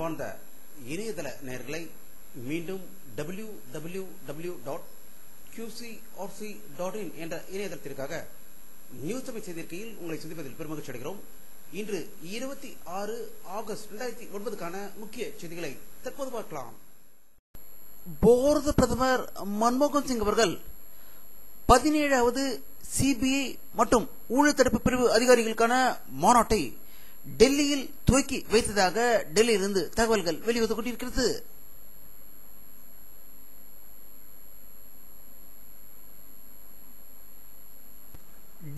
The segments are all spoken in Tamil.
அன்பார்ந்த இணையதள நேயர்களை மீண்டும் www.qcrc.in என்ற இணையதளத்திற்காக நியூஸ் சபை செய்திருக்கையில் உங்களை சந்திப்பதில் பெருமகிழ்ச்சி அடைகிறோம். இன்று 26 ஆகஸ்ட் 2009க்கான முக்கிய செய்திகளை தற்போது பார்க்கலாம். பாரத பிரதமர் மன்மோகன் சிங் அவர்கள் 17வது சிபிஐ மற்றும் ஊழல் தடுப்பு பிரிவு அதிகாரிகளுக்கான மாநாட்டை டெல்லியில் துவக்கி வைத்ததாக டெல்லியிலிருந்து தகவல்கள் வெளிவந்து கொண்டிருக்கிறது.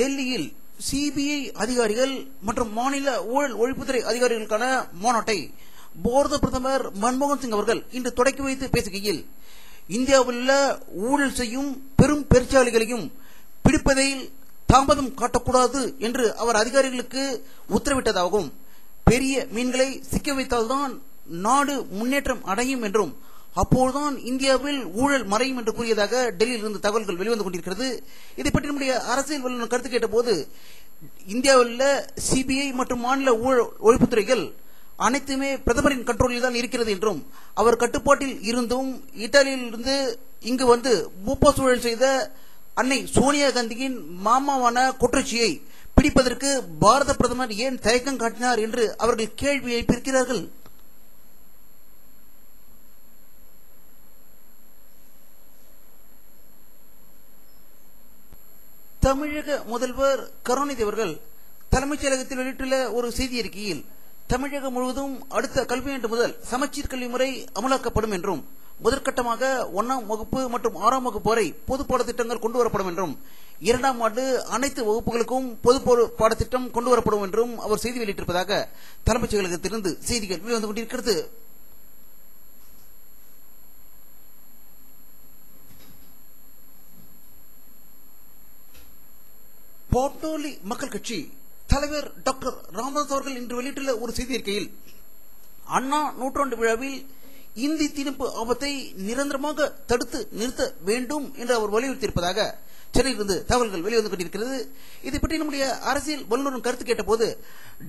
டெல்லியில் சிபிஐ அதிகாரிகள் மற்றும் மாநில ஊழல் ஒழிப்புத்துறை அதிகாரிகளுக்கான மாநாட்டை பாரத பிரதமர் மன்மோகன் சிங் அவர்கள் இன்று தொடக்கி வைத்து பேசுகையில், இந்தியாவில் உள்ள ஊழல் செய்யும் பெரும் பெருச்சாளிகளையும் பிடிப்பதில் தாமதம் காட்டக்கூடாது என்று அவர் அதிகாரிகளுக்கு உத்தரவிட்டதாகவும், பெரிய மீன்களை சிக்க வைத்தால்தான் நாடு முன்னேற்றம் அடையும் என்றும் அப்போதுதான் இந்தியாவில் ஊழல் மறையும் என்று கூறியதாக டெல்லியில் இருந்து தகவல்கள் வெளிவந்து கொண்டிருக்கிறது. இதை பற்றி நம்முடைய அரசியல் வல்லுநர் கருத்து கேட்ட போது, இந்தியாவில் உள்ள சிபிஐ மற்றும் மாநில ஊழல் ஒழிப்புத்துறைகள் அனைத்துமே பிரதமரின் கண்ட்ரோலில் தான் இருக்கிறது என்றும், அவர் கட்டுப்பாட்டில் இருந்தும் இத்தாலியில் இருந்து இங்கு வந்து பூப்பாஸ் ஊழல் செய்த அன்னை சோனியா காந்தியின் மாமாவான குற்றச்சியை பிடிப்பதற்கு பாரத பிரதமர் ஏன் தயக்கம் காட்டினார் என்று அவர்கள் கேள்வி எழுப்பியிருக்கிறார்கள். தமிழக முதல்வர் கருணாநிதி அவர்கள் தலைமைச் செயலகத்தில் வெளியிட்டுள்ள ஒரு செய்தி அறிக்கையில், தமிழகம் முழுவதும் அடுத்த கல்வியாண்டு முதல் சமச்சீர் கல்வி முறை அமலாக்கப்படும் என்றும், முதற்கட்டமாக 1ஆம் வகுப்பு மற்றும் 6ஆம் வகுப்பு வரை பொது பாடத்திட்டங்கள் கொண்டு வரப்படும் என்றும், 2ஆம் ஆண்டு அனைத்து வகுப்புகளுக்கும் பொது பாடத்திட்டம் கொண்டு வரப்படும் என்றும் அவர் செய்தி வெளியிட்டிருப்பதாக தலைமைச் செயலகத்திலிருந்து செய்திகள் வெளிவந்து கொண்டிருக்கிறது. பாட்டாளி மக்கள் கட்சி தலைவர் டாக்டர் ராமதாஸ் அவர்கள் இன்று வெளியிட்டுள்ள ஒரு செய்தி அறிக்கையில், அண்ணா நூற்றாண்டு விழாவில் இந்தி திணிப்பு ஆபத்தை நிரந்தரமாக தடுத்து நிறுத்த வேண்டும் என்று அவர் வலியுறுத்தியிருப்பதாக சென்னையிலிருந்து தகவல்கள் வெளிவந்து கொண்டிருக்கிறது. இதை பற்றி நம்முடைய அரசியல் வல்லுநரும் கருத்து கேட்ட போது,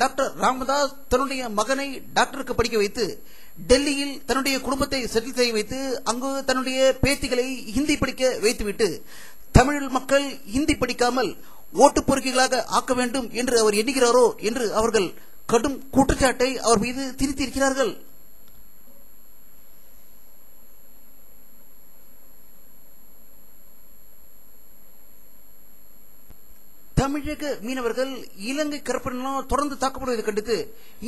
டாக்டர் ராமதாஸ் தன்னுடைய மகனை டாக்டருக்கு படிக்க வைத்து டெல்லியில் தன்னுடைய குடும்பத்தை செட்டில் செய்ய வைத்து அங்கு தன்னுடைய பேத்திகளை ஹிந்தி படிக்க வைத்துவிட்டு தமிழ் மக்கள் ஹிந்தி படிக்காமல் ஓட்டு பொறுக்கிகளாக ஆக்க வேண்டும் என்று அவர் எண்ணுகிறாரோ என்று அவர்கள் கடும் குற்றச்சாட்டை அவர் மீது திரித்திருக்கிறார்கள். தமிழக மீனவர்கள் இலங்கை கடற்படையினால் தொடர்ந்து தாக்கப்படுவதை கண்டித்து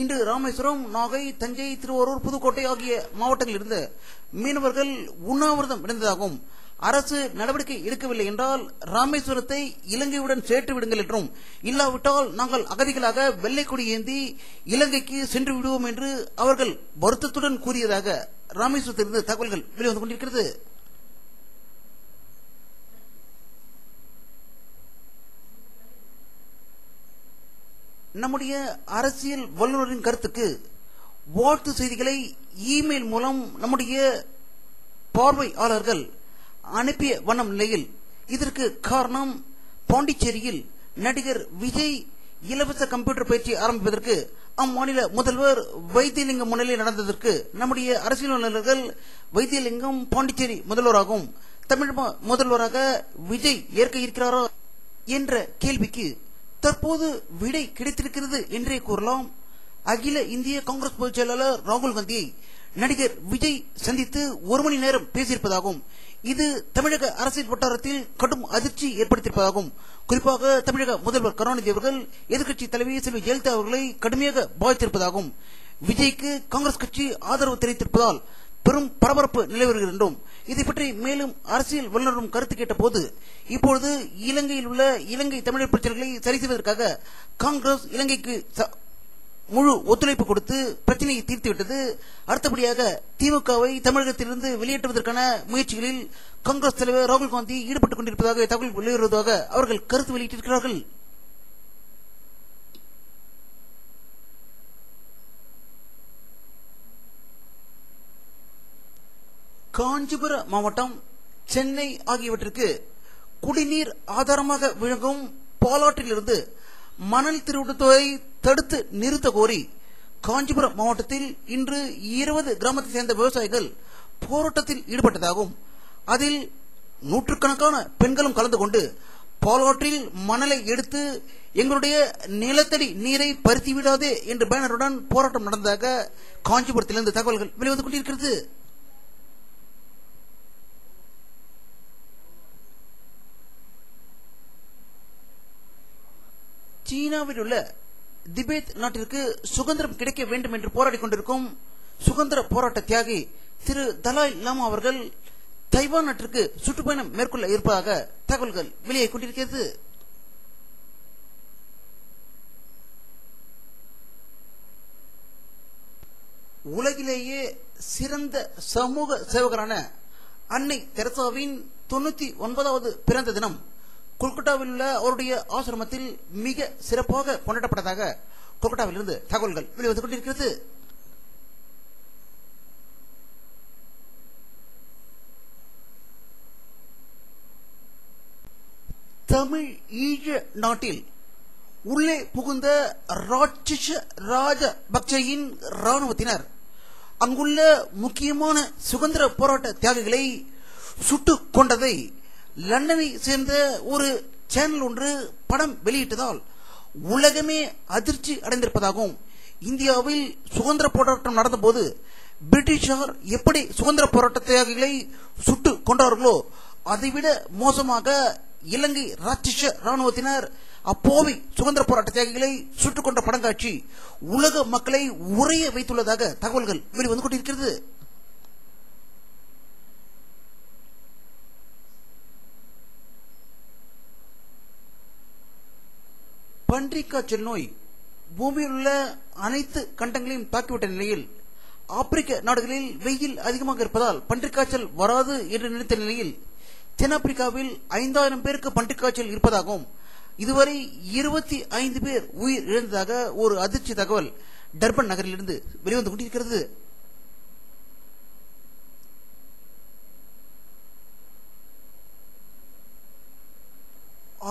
இன்று ராமேஸ்வரம், நாகை, தஞ்சை, திருவாரூர், புதுக்கோட்டை ஆகிய மாவட்டங்களில் இருந்த மீனவர்கள் உண்ணாவிரதம் இருந்ததாகவும், அரசு நடவடிக்கை எடுக்கவில்லை என்றால் ராமேஸ்வரத்தை இலங்கையுடன் சேர்த்து விடுங்கள் என்றும், இல்லாவிட்டால் நாங்கள் அகதிகளாக வெள்ளைக்கொடி ஏந்தி இலங்கைக்கு சென்று விடுவோம் என்று அவர்கள் வருத்தத்துடன் கூறியதாக ராமேஸ்வரத்திலிருந்து தகவல்கள் வெளிவந்து கொண்டிருக்கிறது. நம்முடைய அரசியல் வல்லுநரின் கருத்துக்கு வாழ்த்து செய்திகளை இமெயில் மூலம் நம்முடைய பார்வையாளர்கள் அனுப்பிய வண்ணம் நிலையில், இதற்கு காரணம் பாண்டிச்சேரியில் நடிகர் விஜய் இலவச கம்ப்யூட்டர் பயிற்சி ஆரம்பிப்பதற்கு அம்மாநில முதல்வர் வைத்தியலிங்கம் முன்னிலையில் நடந்ததற்கு நம்முடைய அரசியல் வல்லுநர்கள் வைத்தியலிங்கம் பாண்டிச்சேரி முதல்வராகவும் தமிழ் முதல்வராக விஜய் ஏற்க இருக்கிறாரா என்ற கேள்விக்கு தற்போது விடை கிடைத்திருக்கிறது என்றே கூறலாம். அகில இந்திய காங்கிரஸ் பொதுச் செயலாளர் ராகுல் காந்தியை நடிகர் விஜய் சந்தித்து 1 மணி நேரம் பேசியிருப்பதாகவும், இது தமிழக அரசியல் வட்டாரத்தில் கடும் அதிர்ச்சி ஏற்படுத்தியிருப்பதாகவும், குறிப்பாக தமிழக முதல்வர் கருணாநிதி அவர்கள் எதிர்க்கட்சி தலைவி செல்வி ஜெயலலிதா அவர்களை கடுமையாக பாதித்திருப்பதாகவும், விஜய்க்கு காங்கிரஸ் கட்சி ஆதரவு தெரிவித்திருப்பதால் பெரும் பரபரப்பு நிலவுகிறது என்றும், இதை பற்றி மேலும் அரசியல் வல்லுநரும் கருத்து கேட்ட போது, இப்பொழுது இலங்கையில் உள்ள இலங்கை தமிழர் பிரச்சனைகளை சரி செய்வதற்காக காங்கிரஸ் இலங்கைக்கு முழு ஒத்துழைப்பு கொடுத்து பிரச்சனையை தீர்த்துவிட்டது. அடுத்தபடியாக திமுகவை தமிழகத்திலிருந்து வெளியேற்றுவதற்கான முயற்சிகளில் காங்கிரஸ் தலைவர் ராகுல் காந்தி ஈடுபட்டுக் கொண்டிருப்பதாக தகவல் வெளியிடுவதாக அவர்கள் கருத்து வெளியிட்டிருக்கிறார்கள். காஞ்சிபுரம் மாவட்டம், சென்னை ஆகியவற்றிற்கு குடிநீர் ஆதாரமாக விளங்கும் பாலாற்றிலிருந்து மணல் திருடுவதை தடுத்து நிறுத்த கோரி காஞ்சிபுரம் மாவட்டத்தில் இன்று 20 கிராமத்தை சேர்ந்த விவசாயிகள் போராட்டத்தில் ஈடுபட்டதாகவும் அதில் நூற்றுக்கணக்கான பெண்களும் கலந்து கொண்டு பாலாற்றில் மணலை எடுத்து எங்களுடைய நிலத்தடி நீரை பறித்து விடாதே என்ற பேனருடன் போராட்டம் நடந்ததாக காஞ்சிபுரத்திலிருந்து தகவல்கள் வெளிவந்து கொண்டிருக்கிறது. சீனாவில் உள்ள திபெத் நாட்டிற்கு சுதந்திரம் கிடைக்க வேண்டும் என்று போராடி கொண்டிருக்கும் சுதந்திர போராட்ட தியாகி திரு தலாய் லாமா அவர்கள் தைவான் நாட்டிற்கு சுற்றுப்பயணம் மேற்கொள்ள இருப்பதாக தகவல்கள் வெளியே கொண்டிருக்கிறது. உலகிலேயே சிறந்த சமூக சேவகரான அன்னை தெரசாவின் 99வது பிறந்த தினம் கொல்கத்தாவில் உள்ள அவருடைய ஆசிரமத்தில் மிக சிறப்பாக கொண்டாடப்பட்டதாக கொல்கத்தாவிலிருந்து தகவல்கள் வெளிவந்து கொண்டிருக்கிறது. தமிழ் ஈழ நாட்டில் உள்ளே புகுந்த ராஜபக்சேயின் ராணுவத்தினர் அங்குள்ள முக்கியமான சுதந்திர போராட்ட தியாகிகளை சுட்டுக் கொண்டதை லண்டனை சேர்ந்த ஒரு சேனல் ஒன்று படம் வெளியிட்டதால் உலகமே அதிர்ச்சி அடைந்திருப்பதாகவும், இந்தியாவில் சுதந்திர போராட்டம் நடந்தபோது பிரிட்டிஷார் எப்படி சுதந்திர போராட்ட தியாகிகளை சுட்டுக் கொண்டார்களோ அதைவிட மோசமாக இலங்கை ராட்சச ராணுவத்தினர் அப்போவை சுதந்திர போராட்ட தியாகிகளை சுட்டுக் கொண்ட படங்காட்சி உலக மக்களை உறைய வைத்துள்ளதாக தகவல்கள் வெளிவந்து கொண்டிருக்கிறது. பன்றிக்காய்ச்சல் நோய் பூமியில் உள்ள அனைத்து கண்டங்களையும் தாக்கிவிட்ட நிலையில் ஆப்பிரிக்க நாடுகளில் வெயில் அதிகமாக இருப்பதால் பன்றிக்காய்ச்சல் வராது என்று நினைத்த நிலையில் தென்னாப்பிரிக்காவில் 5000 பேருக்கு பன்றிக்காய்ச்சல் இருப்பதாகவும் இதுவரை 25 பேர் உயிர் இழந்ததாக ஒரு அதிர்ச்சி தகவல் டர்பன் நகரிலிருந்து வெளிவந்து கொண்டிருக்கிறது.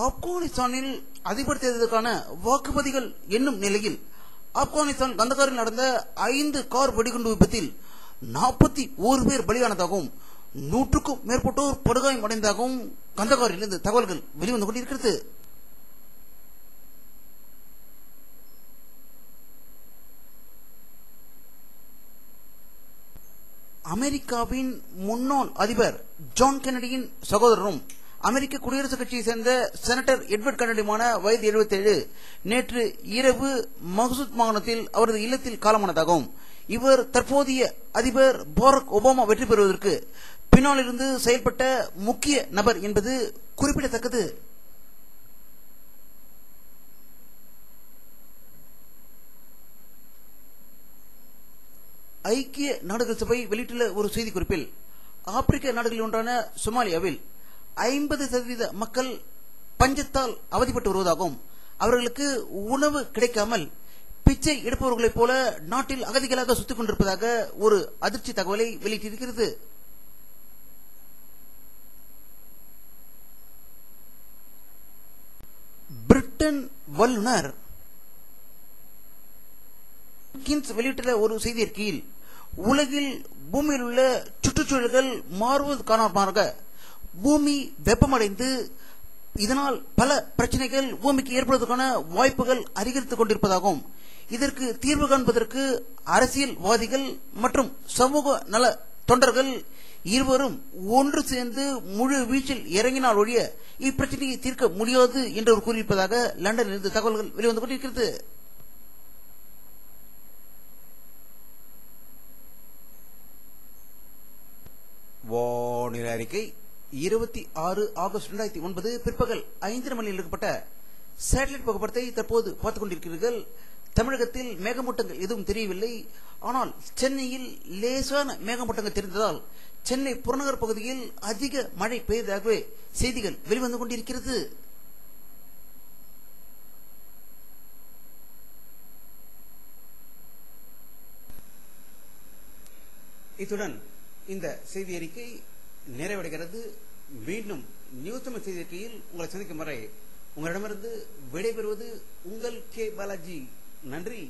ஆப்கானிஸ்தானில் அதிபர் தேர்தலுக்கான வாக்குப்பதிகள் என்னும் நிலையில் ஆப்கானிஸ்தான் கந்தகாரில் நடந்த 5 கார் வெடிகுண்டு விபத்தில் 41 பேர் பலியானதாகவும் 100க்கும் மேற்பட்டோர் படுகாயம் அடைந்ததாகவும் கந்தகாரிலிருந்து தகவல்கள் வெளிவந்து கொண்டிருக்கிறது. அமெரிக்காவின் முன்னாள் அதிபர் ஜான் கென்னடியின் சகோதரரும் அமெரிக்க குடியரசுக் கட்சியை சேர்ந்த செனட்டர் எட்வர்ட் கென்னடியுமான வயது 77 நேற்று இரவு மசூத் மாகாணத்தில் அவரது இல்லத்தில் காலமானதாகவும், இவர் தற்போதைய அதிபர் பாரக் ஒபாமா வெற்றி பெறுவதற்கு பின்னாலிருந்து செயல்பட்ட முக்கிய நபர் என்பது குறிப்பிடத்தக்கது. ஐக்கிய நாடுகள் சபை வெளியிட்டுள்ள ஒரு செய்திக்குறிப்பில் ஆப்பிரிக்க நாடுகளில் ஒன்றான சொமாலியாவில் 50% மக்கள் பஞ்சத்தால் அவதிப்பட்டு வருவதாகவும், அவர்களுக்கு உணவு கிடைக்காமல் பிச்சை எடுப்பவர்களைப் போல நாட்டில் அகதிகளாக சுத்திக் கொண்டிருப்பதாக ஒரு அதிர்ச்சி தகவலை வெளியிட்டிருக்கிறது. பிரிட்டன் வல்லுநர் வெளியிட்டுள்ள ஒரு செய்தி அறிக்கையில் உலகில் பூமியில் உள்ள சுற்றுச்சூழல்கள் மாறுவது காரணமாக பூமி வெப்பமடைந்து இதனால் பல பிரச்சனைகள் பூமிக்கு ஏற்படுவதற்கான வாய்ப்புகள் அதிகரித்துக் கொண்டிருப்பதாகவும், இதற்கு தீர்வு காண்பதற்கு அரசியல்வாதிகள் மற்றும் சமூக நல தொண்டர்கள் இருவரும் ஒன்று சேர்ந்து முழு வீச்சில் இறங்கினால் ஒழிய இப்பிரச்சனையை தீர்க்க முடியாது என்று கூறியிருப்பதாக லண்டனில் இருந்து தகவல்கள் வெளிவந்து கொண்டிருக்கிறது. வானிலை அறிக்கை 26 ஆகஸ்ட் 2009 பிற்பகல் 5 மணியில் எடுக்கப்பட்ட சேட்டலைட் புகைப்படத்தை தற்போது பார்த்துக் கொண்டிருக்கிறீர்கள். தமிழகத்தில் மேகமூட்டங்கள் எதுவும் தெரியவில்லை. ஆனால் சென்னையில் லேசான மேகமூட்டங்கள் தெரிந்ததால் சென்னை புறநகர் பகுதியில் அதிக மழை பெய்ததாகவே செய்திகள் வெளிவந்து கொண்டிருக்கிறது. இத்துடன் இந்த செய்தி அறிக்கை நிறைவடைகிறது. மீண்டும் நியூஸ் தமிழ் செய்தி அறிக்கையில் உங்களை சந்திக்கும் வரை உங்களிடமிருந்து விடைபெறுவது உங்கள் கே பாலாஜி. நன்றி.